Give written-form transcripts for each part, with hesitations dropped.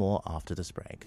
more after this break.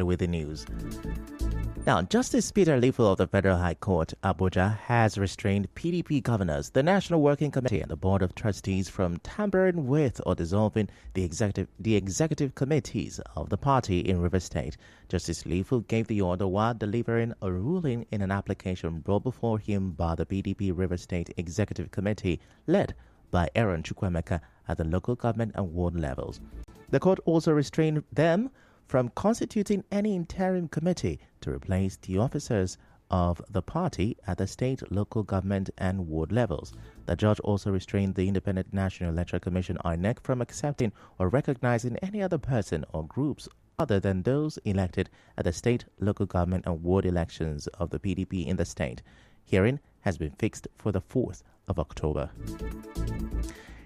With the news. Now, Justice Peter Lifo of the Federal High Court, Abuja, has restrained PDP governors, the National Working Committee, and the Board of Trustees from tampering with or dissolving the executive committees of the party in Rivers State. Justice Lifo gave the order while delivering a ruling in an application brought before him by the PDP Rivers State Executive Committee, led by Aaron Chukwemeka at the local government and ward levels. The court also restrained them from constituting any interim committee to replace the officers of the party at the state, local government and ward levels. The judge also restrained the Independent National Electoral Commission (INEC) from accepting or recognizing any other person or groups other than those elected at the state, local government and ward elections of the PDP in the state. Hearing has been fixed for the 4th of October.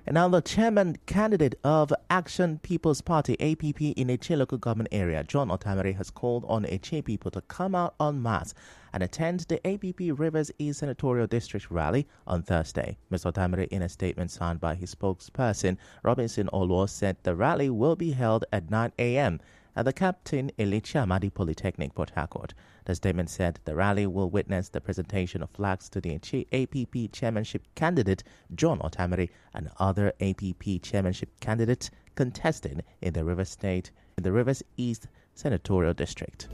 And now the chairman candidate of Action People's Party, APP, in Eche local government area, John Otamere, has called on Eche people to come out en masse and attend the APP Rivers East Senatorial District rally on Thursday. Mr. Otamere, in a statement signed by his spokesperson, Robinson Oluo, said the rally will be held at 9 a.m. at the Captain Elicha Amadi Polytechnic, Port Harcourt. The statement said the rally will witness the presentation of flags to the APP chairmanship candidate John Otamere and other APP chairmanship candidates contesting in the Rivers East Senatorial District.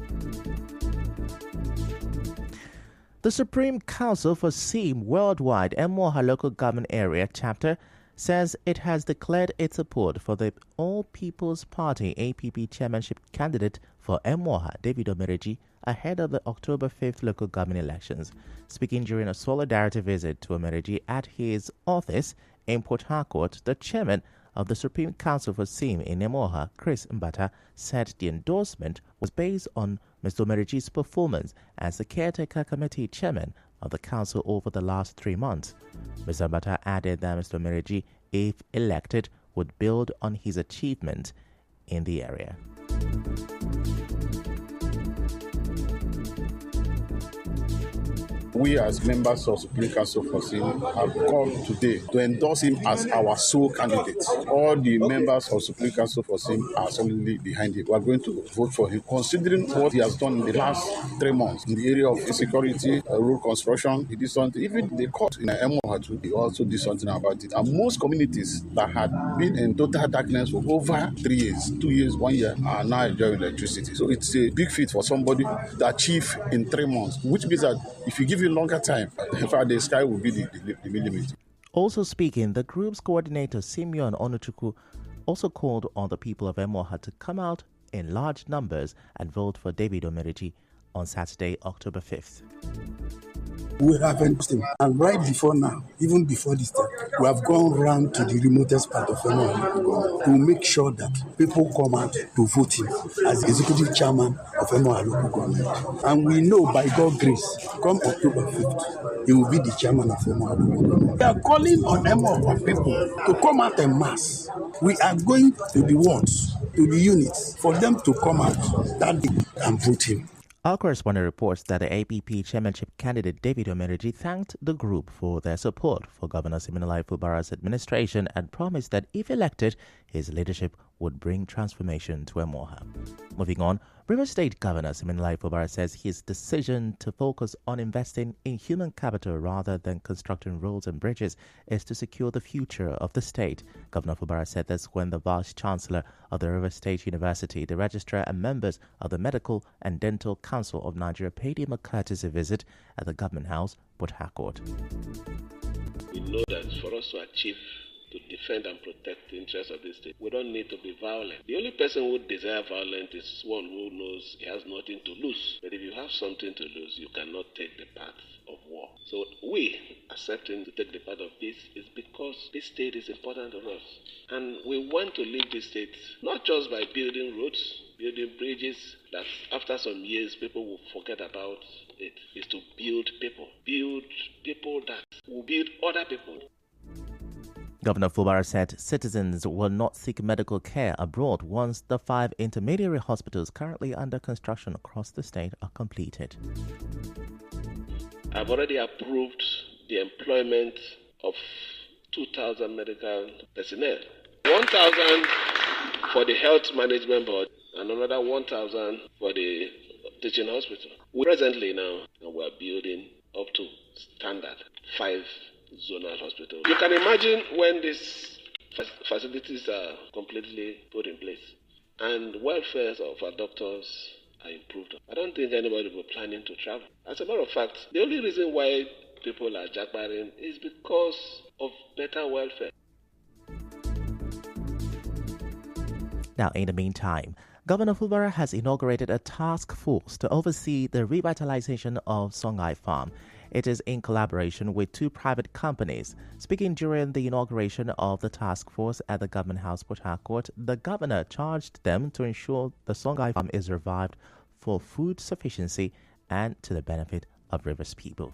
The Supreme Council for SIM Worldwide Emoha Local Government Area Chapter says it has declared its support for the All People's Party APP chairmanship candidate for Emoha, David Omereji, ahead of the October 5th local government elections. Speaking during a solidarity visit to Omereji at his office in Port Harcourt, the chairman of the Supreme Council for SIM in Emoha, Chris Mbata, said the endorsement was based on Mr. Omereji's performance as the caretaker committee chairman of the council over the last 3 months. Mr. Mbata added that Mr. Omereji, if elected, would build on his achievement in the area. We as members of Supreme Council for SIM have come today to endorse him as our sole candidate. All the members of Supreme Council for SIM are solidly behind him. We are going to vote for him. Considering what he has done in the last 3 months in the area of insecurity, road construction, he did something. Even the court in Emoha, he also did something about it. And most communities that had been in total darkness for over 3 years, 2 years, 1 year, are now enjoying electricity. So it's a big feat for somebody to achieve in 3 months, which means that if you give a longer time, in fact, the sky will be the limit. Also speaking, the group's coordinator, Simeon Onuchukwu, also called on the people of Emoha to come out in large numbers and vote for David Omereji on Saturday, October 5th. We have endorsed him, and right before now, even before this time, we have gone round to the remotest part of Emoha to make sure that people come out to vote him as the executive chairman of Emoha local government. And we know by God's grace, come October 5th, he will be the chairman of Emoha local government. We are calling on Emoha people to come out en masse. We are going to the wards, to the units, for them to come out that day and vote him. Our correspondent reports that the APP chairmanship candidate David Omereji thanked the group for their support for Governor Siminalayi Fubara's administration and promised that if elected, his leadership would would bring transformation to Emoha. Moving on, Rivers State Governor Siminalayi Fubara says his decision to focus on investing in human capital rather than constructing roads and bridges is to secure the future of the state. Governor Fubara said this when the Vice Chancellor of the Rivers State University, the Registrar and members of the Medical and Dental Council of Nigeria paid him a courtesy visit at the Government House, Port Harcourt. We know that for us to achieve, to defend and protect the interests of this state, we don't need to be violent. The only person who desires violence is one who knows he has nothing to lose. But if you have something to lose, you cannot take the path of war. So we accepting to take the path of peace is because this state is important to us. And we want to leave this state not just by building roads, building bridges that after some years people will forget about. It is to build people that will build other people. Governor Fubara said citizens will not seek medical care abroad once the 5 intermediary hospitals currently under construction across the state are completed. I've already approved the employment of 2,000 medical personnel, 1,000 for the health management board and another 1,000 for the teaching hospital. We presently now we are building up to standard 5 zonal hospitals. You can imagine when these facilities are completely put in place and welfare of our doctors are improved. I don't think anybody will be planning to travel. As a matter of fact, the only reason why people are jackbarring is because of better welfare. Now, in the meantime, Governor Fubara has inaugurated a task force to oversee the revitalization of Songhai Farm. It is in collaboration with 2 private companies. Speaking during the inauguration of the task force at the Government House, Port Harcourt, the governor charged them to ensure the Songhai Farm is revived for food sufficiency and to the benefit of Rivers people.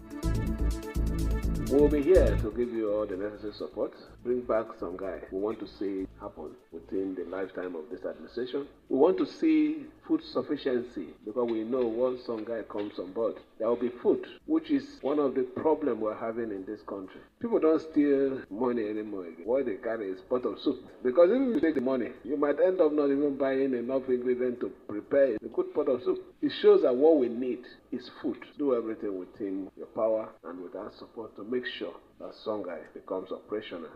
We'll be here to give you all the necessary support, bring back Songhai. We want to see it happen within the lifetime of this administration. We want to see food sufficiency because we know once Songhai comes on board, there will be food, which is one of the problems we're having in this country. People don't steal money anymore. What they carry is pot of soup. Because if you take the money, you might end up not even buying enough ingredients to prepare a good pot of soup. It shows that what we need is food. Do everything within your power and with our support to make sure that Songhai becomes operational.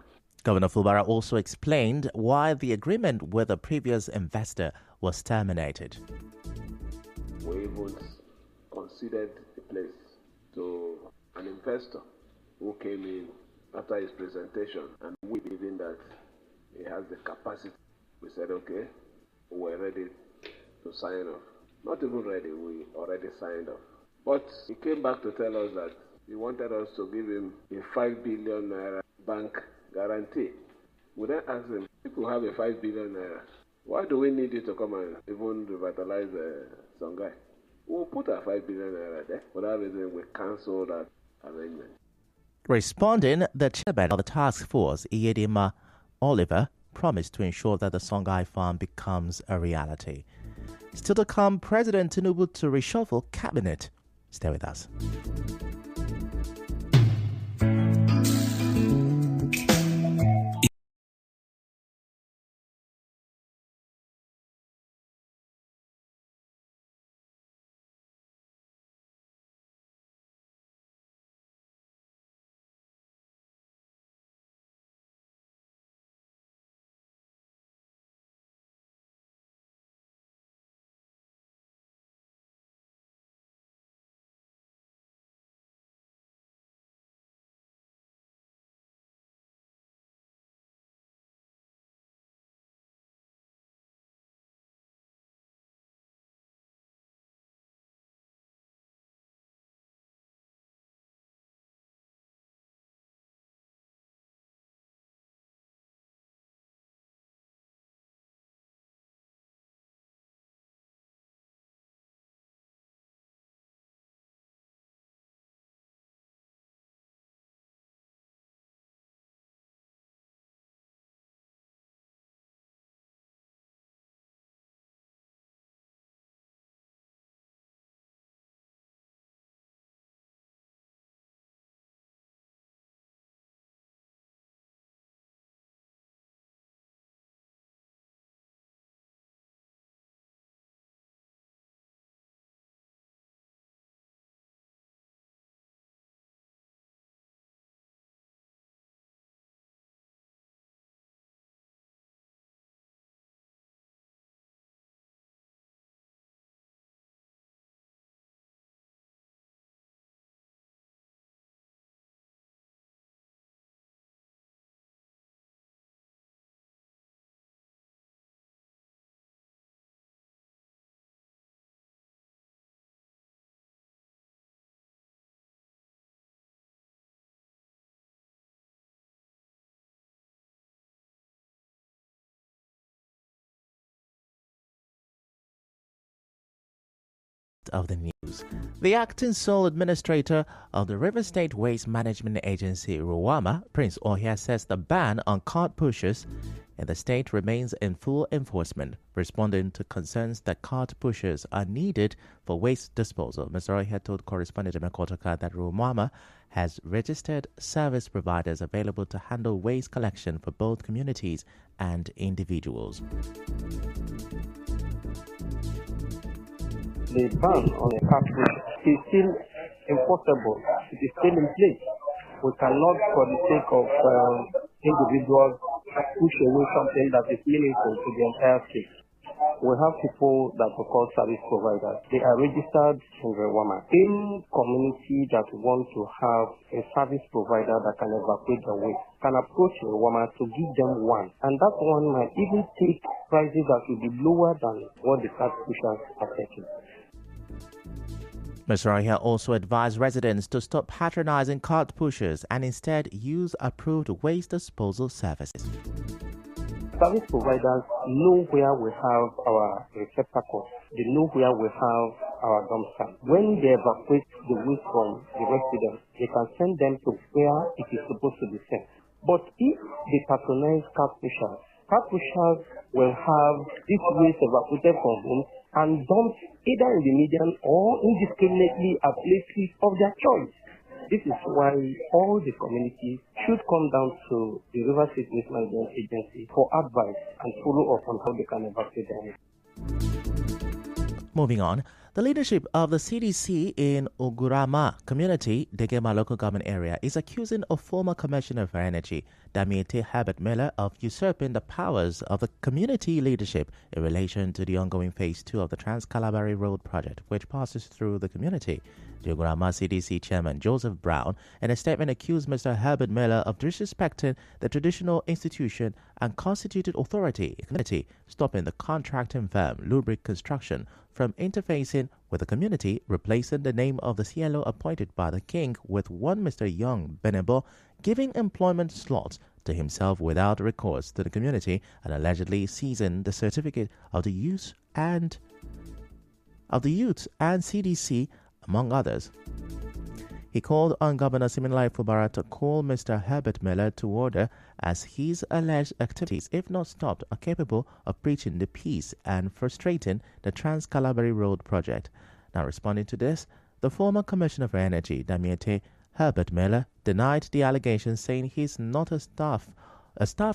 Governor Fubara also explained why the agreement with a previous investor was terminated. We even considered the place to an investor who came in after his presentation, and we believing that he has the capacity. We said, okay, we're ready to sign off. Not even ready, we already signed off. But he came back to tell us that he wanted us to give him a 5 billion naira bank guarantee. We then asked him, if you have a 5 billion naira, why do we need you to come and even revitalize Songhai? We'll put our 5 billion naira there. For that reason, we cancelled that arrangement. Responding, the chairman of the task force, Iyedima Oliver, promised to ensure that the Songhai Farm becomes a reality. Still to come, President Tinubu to reshuffle cabinet. Stay with us. of the news. The acting sole administrator of the River State Waste Management Agency, RUWAMA, Prince Ohia, says the ban on cart pushers in the state remains in full enforcement, responding to concerns that cart pushers are needed for waste disposal. Mr. Ohia told correspondent Emekotoka that RUWAMA has registered service providers available to handle waste collection for both communities and individuals. The ban on the cart push is still enforceable. It is still in place. We cannot, for the sake of individuals, push away something that is meaningful to the entire state. We have people that we call service providers. They are registered in Rwama. Any community that want to have a service provider that can evacuate the waste can approach Rwama to give them one. And that one might even take prices that will be lower than what the cart pushers are taking. Mr. Ohia also advised residents to stop patronizing cart pushers and instead use approved waste disposal services. Service providers know where we have our receptacles. They know where we have our dumpster. When they evacuate the waste from the residents, they can send them to where it is supposed to be sent. But if they patronize cart pushers will have this waste evacuated from homes and dumped either in the median or indiscriminately at places of their choice. This is why all the communities should come down to the River State Waste Management Agency for advice and follow up on how they can evacuate them. Moving on, the leadership of the CDC in Ogurama community, Degema local government area, is accusing a former commissioner for energy, Damiete Herbert Miller, of usurping the powers of the community leadership in relation to the ongoing phase 2 of the Trans-Calabari Road project, which passes through the community. The Ogurama CDC chairman Joseph Brown, in a statement, accused Mr. Herbert Miller of disrespecting the traditional institution and constituted authority in the community, stopping the contracting firm Lubric Construction from interfacing with the community, replacing the name of the CLO appointed by the king with one Mr. Young Benebo, giving employment slots to himself without recourse to the community, and allegedly seizing the certificate of the youth and CDC, among others. He called on Governor Siminalayi Fubara to call Mr. Herbert Miller to order, as his alleged activities, if not stopped, are capable of breaching the peace and frustrating the Trans-Calabari Road project. Now, responding to this, the former Commissioner for Energy, Damiete Herbert Miller, denied the allegations, saying he's not a staff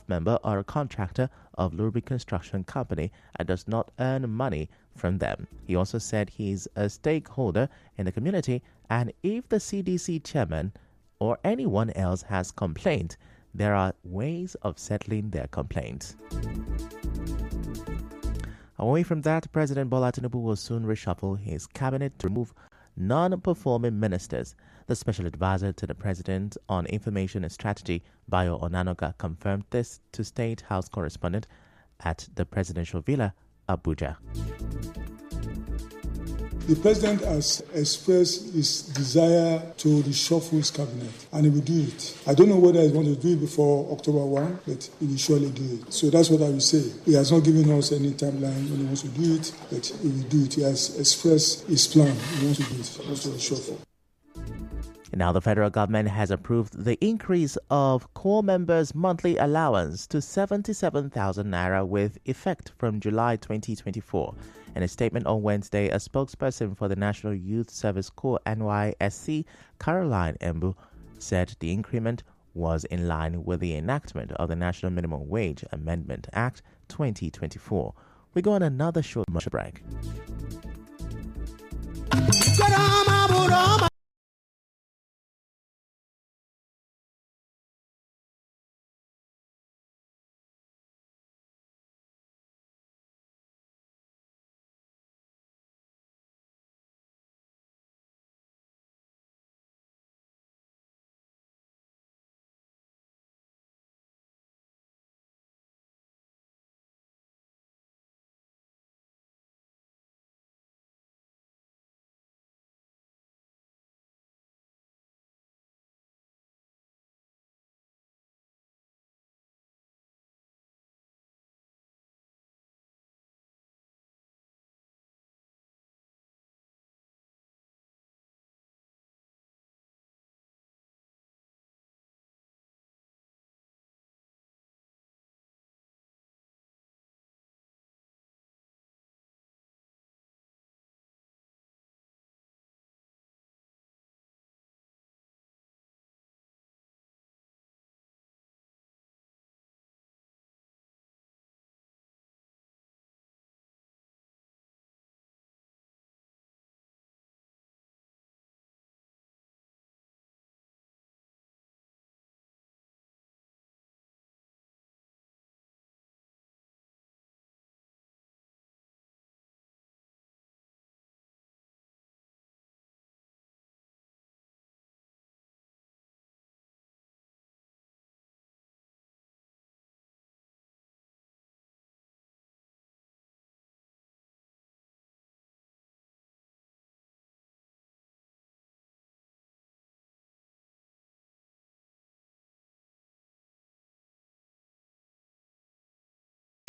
member or a contractor of Lubric Construction Company and does not earn money from them. He also said he's a stakeholder in the community, and if the CDC chairman or anyone else has complained, there are ways of settling their complaints. Away from that, President Bola Tinubu will soon reshuffle his cabinet to remove non-performing ministers. The special advisor to the president on information and strategy, Bayo Onanoga, confirmed this to State House correspondent at the presidential villa, Abuja. The president has expressed his desire to reshuffle his cabinet, and he will do it. I don't know whether he's going to do it before October 1, but he will surely do it. So that's what I will say. He has not given us any timeline when he wants to do it, but he will do it. He has expressed his plan. He wants to do it. He wants to reshuffle. Now, the federal government has approved the increase of core members' monthly allowance to 77,000 naira with effect from July 2024. In a statement on Wednesday, a spokesperson for the National Youth Service Corps NYSC, Caroline Embu, said the increment was in line with the enactment of the National Minimum Wage Amendment Act 2024. We go on another short commercial break.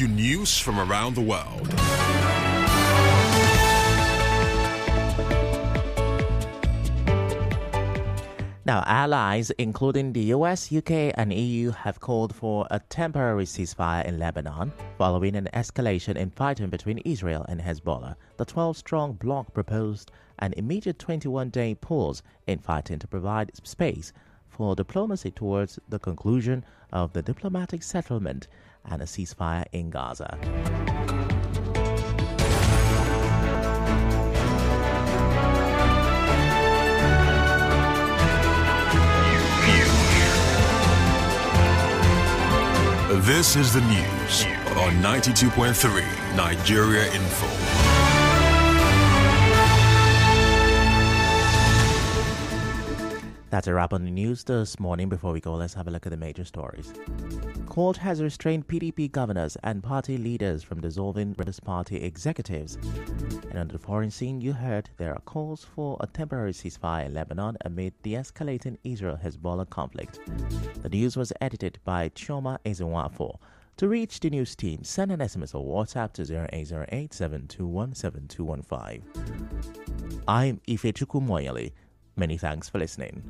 You news from around the world. Now, allies, including the US, UK, and EU, have called for a temporary ceasefire in Lebanon following an escalation in fighting between Israel and Hezbollah. The 12-strong bloc proposed an immediate 21-day pause in fighting to provide space for diplomacy towards the conclusion of the diplomatic settlement and a ceasefire in Gaza. This is the news on 92.3 Nigeria Info. That's a wrap on the news this morning. Before we go, let's have a look at the major stories. Court has restrained PDP governors and party leaders from dissolving British party executives. And on the foreign scene, you heard there are calls for a temporary ceasefire in Lebanon amid the escalating Israel-Hezbollah conflict. The news was edited by Chioma Ezenwafo. To reach the news team, send an SMS or WhatsApp to 0808-721-7215. I'm Ifechukwu Moyali. Many thanks for listening.